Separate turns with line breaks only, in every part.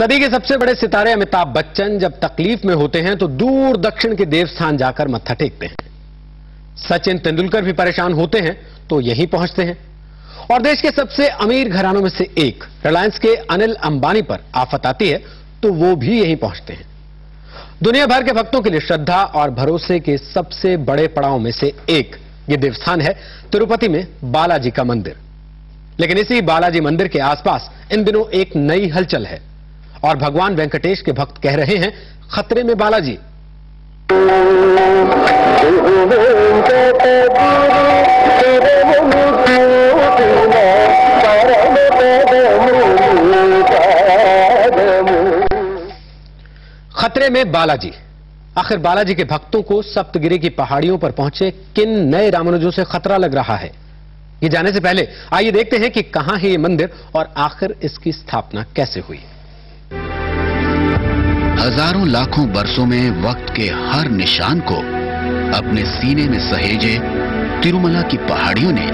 सदी के सबसे बड़े सितारे अमिताभ बच्चन जब तकलीफ में होते हैं तो दूर दक्षिण के देवस्थान जाकर मत्था टेकते हैं। सचिन तेंदुलकर भी परेशान होते हैं तो यहीं पहुंचते हैं। और देश के सबसे अमीर घरानों में से एक रिलायंस के अनिल अंबानी पर आफत आती है तो वो भी यहीं पहुंचते हैं। दुनिया भर के भक्तों के लिए श्रद्धा और भरोसे के सबसे बड़े पड़ाव में से एक ये देवस्थान है तिरुपति में बालाजी का मंदिर। लेकिन इसी बालाजी मंदिर के आसपास इन दिनों एक नई हलचल है और भगवान वेंकटेश के भक्त कह रहे हैं खतरे में बालाजी। खतरे में बालाजी। आखिर बालाजी के भक्तों को सप्तगिरी की पहाड़ियों पर पहुंचे किन नए रामानुजों से खतरा लग रहा है, ये जानने से पहले आइए देखते हैं कि कहां है ये मंदिर और आखिर इसकी स्थापना कैसे हुई।
हजारों लाखों बरसों में वक्त के हर निशान को अपने सीने में सहेजे तिरुमला की पहाड़ियों ने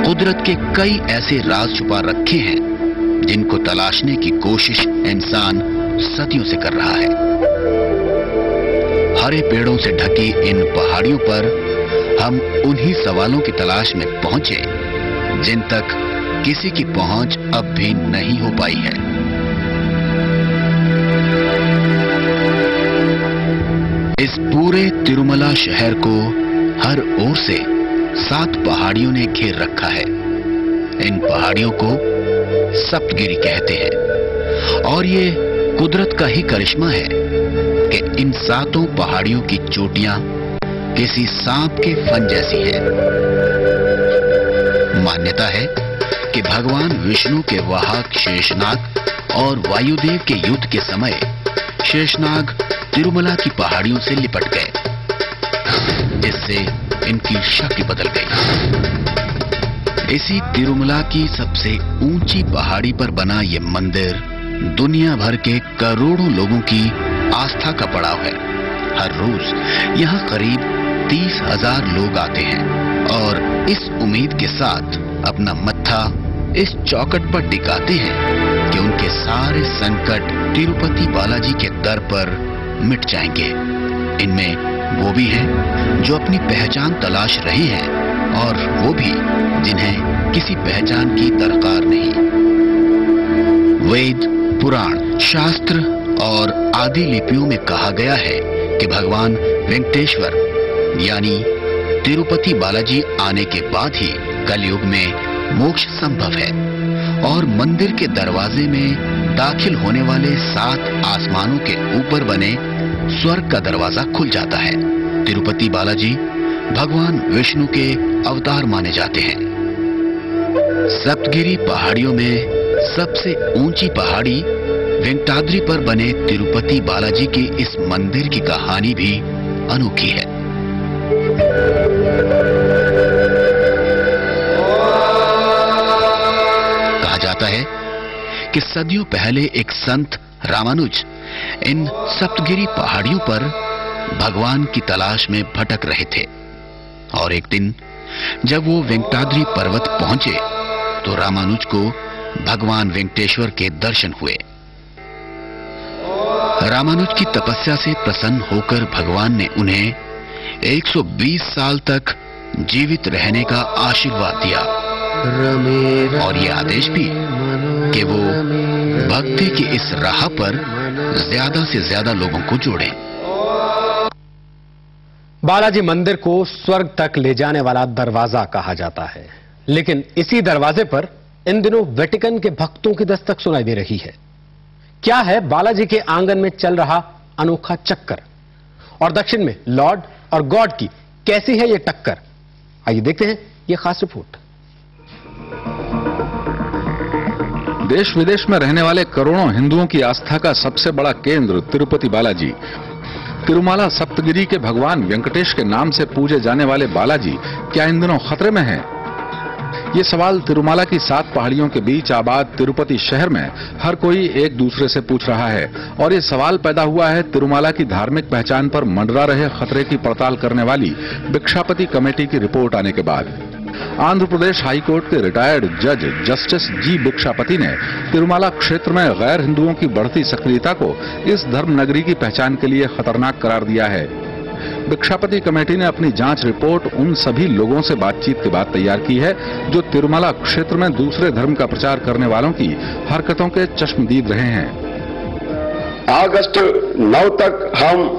कुदरत के कई ऐसे राज छुपा रखे हैं जिनको तलाशने की कोशिश इंसान सदियों से कर रहा है। हरे पेड़ों से ढकी इन पहाड़ियों पर हम उन्हीं सवालों की तलाश में पहुंचे जिन तक किसी की पहुंच अब भी नहीं हो पाई है। इस पूरे तिरुमला शहर को हर ओर से 7 पहाड़ियों ने घेर रखा है। इन पहाड़ियों को सप्तगिरी कहते हैं और ये कुदरत का ही करिश्मा है कि इन 7 पहाड़ियों की चोटियां किसी सांप के फन जैसी है। मान्यता है कि भगवान विष्णु के वाहक शेषनाग और वायुदेव के युद्ध के समय शेषनाग तिरुमला की पहाड़ियों से लिपट गए, जिससे इनकी शक्ल बदल गई। इसी तिरुमला की सबसे ऊंची पहाड़ी पर बना ये मंदिर दुनिया भर के करोड़ों लोगों की आस्था का पड़ाव है। हर रोज यहाँ करीब 30,000 लोग आते हैं और इस उम्मीद के साथ अपना मत्था इस चौखट पर टिकाते हैं कि उनके सारे संकट तिरुपति बालाजी के दर पर मिट जाएंगे। इनमें वो भी हैं जो अपनी पहचान तलाश रहे हैं और वो भी जिन्हें किसी पहचान की दरकार नहीं। वेद, पुराण, शास्त्र और आदि लिपियों में कहा गया है कि भगवान वेंकटेश्वर यानी तिरुपति बालाजी आने के बाद ही कलयुग में मोक्ष संभव है और मंदिर के दरवाजे में दाखिल होने वाले 7 आसमानों के ऊपर बने स्वर्ग का दरवाजा खुल जाता है। तिरुपति बालाजी भगवान विष्णु के अवतार माने जाते हैं। सप्तगिरी पहाड़ियों में सबसे ऊंची पहाड़ी वेंकटाद्रि पर बने तिरुपति बालाजी के इस मंदिर की कहानी भी अनोखी है। कहा जाता है कि सदियों पहले एक संत रामानुज इन सप्तगिरी पहाड़ियों पर भगवान की तलाश में भटक रहे थे और एक दिन जब वो वेंकटाद्रि पर्वत पहुंचे तो रामानुज को भगवान वेंकटेश्वर के दर्शन हुए। रामानुज की तपस्या से प्रसन्न होकर भगवान ने उन्हें 120 साल तक जीवित रहने का आशीर्वाद दिया और ये आदेश भी कि वो भक्ति की इस राह पर ज्यादा से ज्यादा लोगों को जोड़ें।
बालाजी मंदिर को स्वर्ग तक ले जाने वाला दरवाजा कहा जाता है, लेकिन इसी दरवाजे पर इन दिनों वेटिकन के भक्तों की दस्तक सुनाई दे रही है। क्या है बालाजी के आंगन में चल रहा अनोखा चक्कर और दक्षिण में लॉर्ड और गॉड की कैसी है ये टक्कर, आइए देखते हैं ये खास रिपोर्ट।
देश विदेश में रहने वाले करोड़ों हिंदुओं की आस्था का सबसे बड़ा केंद्र तिरुपति बालाजी। तिरुमला सप्तगिरी के भगवान वेंकटेश के नाम से पूजे जाने वाले बालाजी क्या इन दिनों खतरे में हैं? ये सवाल तिरुमला की 7 पहाड़ियों के बीच आबाद तिरुपति शहर में हर कोई एक दूसरे से पूछ रहा है और ये सवाल पैदा हुआ है तिरुमला की धार्मिक पहचान पर मंडरा रहे खतरे की पड़ताल करने वाली भिक्षापति कमेटी की रिपोर्ट आने के बाद। आंध्र प्रदेश हाईकोर्ट के रिटायर्ड जज जस्टिस जी भिक्षापति ने तिरुमाला क्षेत्र में गैर हिंदुओं की बढ़ती सक्रियता को इस धर्म नगरी की पहचान के लिए खतरनाक करार दिया है। भिक्षापति कमेटी ने अपनी जांच रिपोर्ट उन सभी लोगों से बातचीत के बाद तैयार की है जो तिरुमाला क्षेत्र में दूसरे धर्म का प्रचार करने वालों की हरकतों के चश्मदीद रहे हैं।
अगस्त 9 तक हम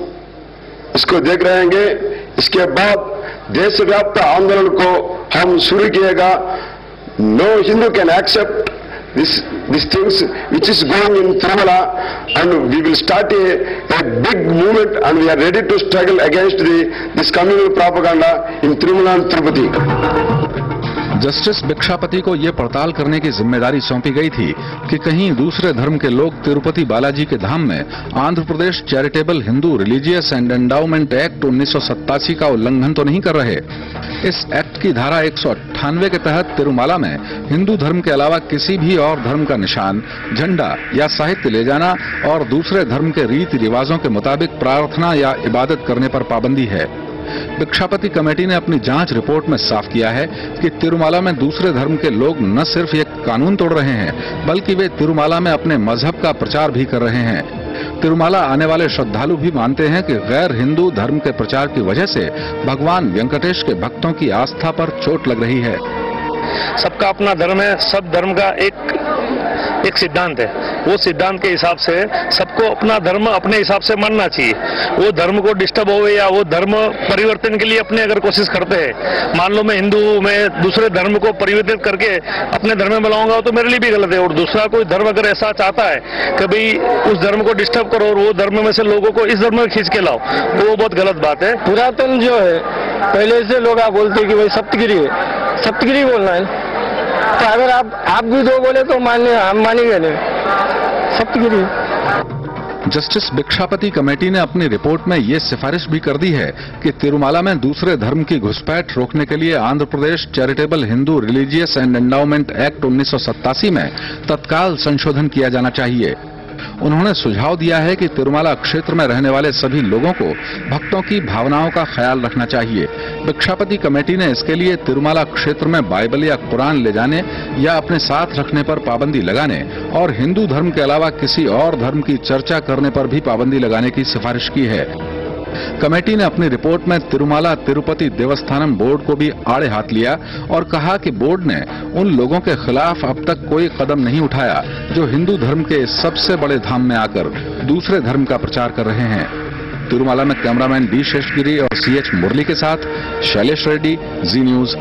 इसको देख रहेंगे। इसके बाद देशव्यापी आंदोलन को हम शुरू किएगा। No Hindu can accept these things which is going in Tirumala, and we will start a big movement, and we are ready to struggle against this communal propaganda in Tirumala and Tirupati.
Justice Bhikshapati को यह पड़ताल करने की जिम्मेदारी सौंपी गई थी कि कहीं दूसरे धर्म के लोग तिरुपति बालाजी के धाम में Andhra Pradesh charitable Hindu religious and endowment act 1987 का उल्लंघन तो नहीं कर रहे। इस एक्ट की धारा 198 के तहत तिरुमाला में हिंदू धर्म के अलावा किसी भी और धर्म का निशान, झंडा या साहित्य ले जाना और दूसरे धर्म के रीति रिवाजों के मुताबिक प्रार्थना या इबादत करने पर पाबंदी है। भिक्षापति कमेटी ने अपनी जांच रिपोर्ट में साफ किया है कि तिरुमाला में दूसरे धर्म के लोग न सिर्फ ये कानून तोड़ रहे हैं, बल्कि वे तिरुमाला में अपने मजहब का प्रचार भी कर रहे हैं। तिरुमाला आने वाले श्रद्धालु भी मानते हैं कि गैर हिंदू धर्म के प्रचार की वजह से भगवान वेंकटेश के भक्तों की आस्था पर चोट लग रही है।
सबका अपना धर्म है, सब धर्म का एक सिद्धांत है। वो सिद्धांत के हिसाब से सबको अपना धर्म अपने हिसाब से मानना चाहिए। वो धर्म को डिस्टर्ब हो या वो धर्म परिवर्तन के लिए अपने अगर कोशिश करते हैं, मान लो मैं हिंदू में दूसरे धर्म को परिवर्तित करके अपने धर्म में बुलाऊंगा तो मेरे लिए भी गलत है। और दूसरा कोई धर्म अगर ऐसा चाहता है कि भाई उस धर्म को डिस्टर्ब करो और वो धर्म में से लोगों को इस धर्म में खींच के लाओ, तो वो बहुत गलत बात है।
पुरातन जो है पहले से लोग आप बोलते हैं कि भाई सप्तगिरी है, सप्तगिरी बोलना है, तो अगर आप भी दो बोले तो हम मानेंगे नहीं, सप्तगिरी।
जस्टिस भिक्षापति कमेटी ने अपनी रिपोर्ट में ये सिफारिश भी कर दी है कि तिरुमाला में दूसरे धर्म की घुसपैठ रोकने के लिए Andhra Pradesh charitable Hindu religious and endowment act 1987 में तत्काल संशोधन किया जाना चाहिए। उन्होंने सुझाव दिया है कि तिरुमाला क्षेत्र में रहने वाले सभी लोगों को भक्तों की भावनाओं का ख्याल रखना चाहिए। भिक्षापति कमेटी ने इसके लिए तिरुमाला क्षेत्र में बाइबल या कुरान ले जाने या अपने साथ रखने पर पाबंदी लगाने और हिंदू धर्म के अलावा किसी और धर्म की चर्चा करने पर भी पाबंदी लगाने की सिफारिश की है। कमेटी ने अपनी रिपोर्ट में तिरुमाला तिरुपति देवस्थानम बोर्ड को भी आड़े हाथ लिया और कहा कि बोर्ड ने उन लोगों के खिलाफ अब तक कोई कदम नहीं उठाया जो हिंदू धर्म के सबसे बड़े धाम में आकर दूसरे धर्म का प्रचार कर रहे हैं। तिरुमाला में कैमरामैन डी शेषगिरी और CH मुरली के साथ शैलेश रेड्डी, जी न्यूज।